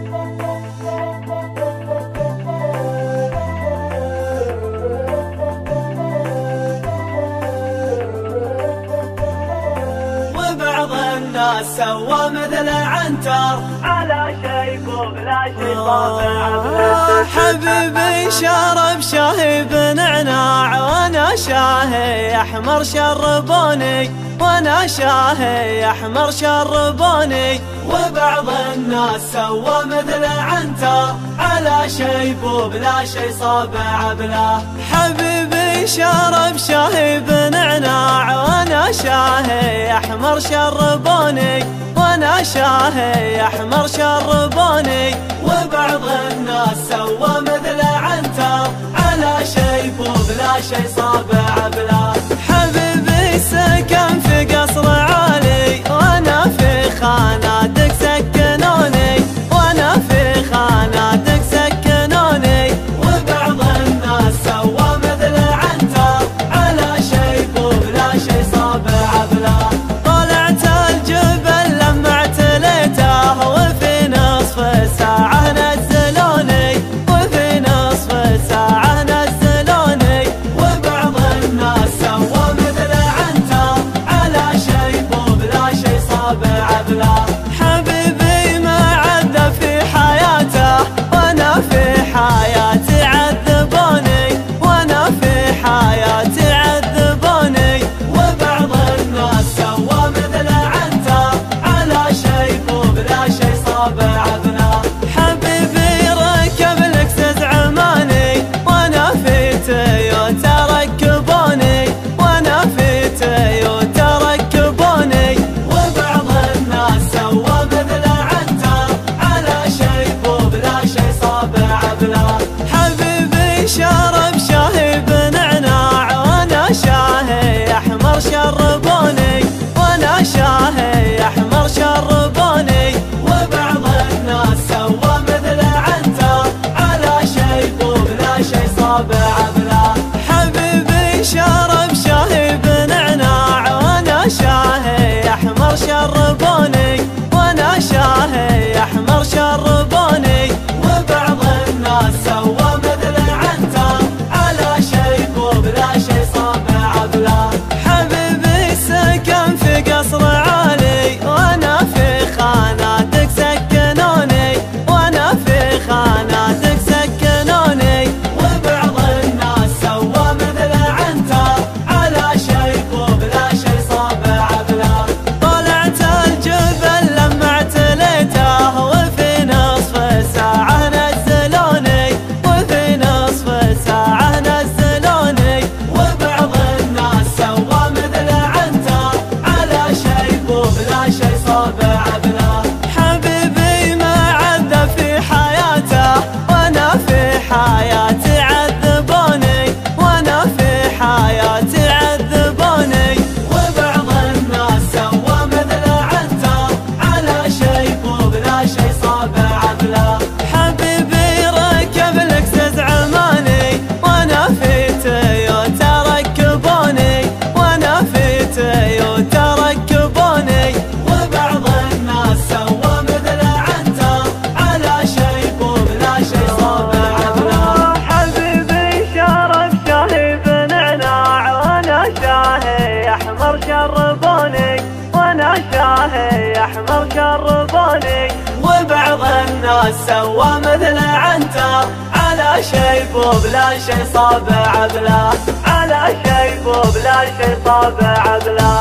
وبعض الناس سوى مثل عنتر على شيب وبلا شي طابع. حبيبي شرب شاهي بنعناع وانا شاهي احمر شربوني، وانا شاهي احمر شربوني. وبعض الناس سوى مثل عنتر على شيب وبلا شي صابع بلا. حبيبي شرب شاهي بنعناع وانا شاهي احمر شربوني، وانا شاهي احمر شربوني. وبعض الناس سوى مثل عنتر على شيب وبلا شي صابع بلا. حبيبي سكن في قصر عالي وانا في خاناتك سكنوني، وانا في خاناتك سكنوني. وبعض الناس سوى مثل عنتر على شيب وبلا شي صابع بلا. طلعت الجبل لما اعتليته وفي نصف ساعة نزلوني، وفي نصف ساعة نزلوني. وبعض الناس سوى مثل عنتر على شيب وبلا شي صابع بلا. حبيبي ما عذب في حياته وانا في حياتي عذبوني، وانا في حياتي عذبوني. وبعض الناس سوى مثل عنتر على شيب وبلا شي صابع بلا. حبيبي ركب لكسس عماني وانا في تويوتا ركبوني، وانا في تويوتا ركبوني. وبعض الناس سوى مثل عنتر على شيب وبلا شي صابع بلا. حبيبي شرب شاهي بنعناع وانا شاهي احمر شربوني، وانا شاهي احمر شربوني. وبعض الناس سوى مثل عنتر على شيب وبلا شي صابع بلا. حبيبي شرب شاهي بنعناع وانا شاهي احمر شربوني، وانا شاهي احمر شربوني. وبعض الناس سوى مثل عنتر على شيب وبلا شي صابع بلا. حبيبي سكن في قصر عالي وانا في خاناتك سكنوني، وانا في خاناتك سكنوني. وبعض الناس سوى مثل عنتر على شيب وبلا شي صابع بلا. طلعت الجبل لما اعتليته وفي نصف ساعة نزلوني، وفي نصف ساعة نزلوني. وبعض الناس سوى مثل عنتر على شيب وبلا شي صابع بلا. حبيبي ما عذب في حياته وانا في حياتي عذبوني، وانا في حياتي عذبوني. وبعض الناس سوى مثل عنتر على شيب وبلا شي صابع بلا. حبيبي ركب لكسس عماني وانا في تويوتا ركبوني، وانا في تويوتا ركبوني. وبعض الناس سوى مثل عنتر على شيب وبلا شي صابع بلا. حبيبي شرب شاهي بنعناع وانا شاهي احمر شربوني، وانا شاهي احمر شربوني. وبعض الناس سوى مثل عنتر على شيب وبلا شي صابع بلا، على شيب وبلا شي صابع بلا.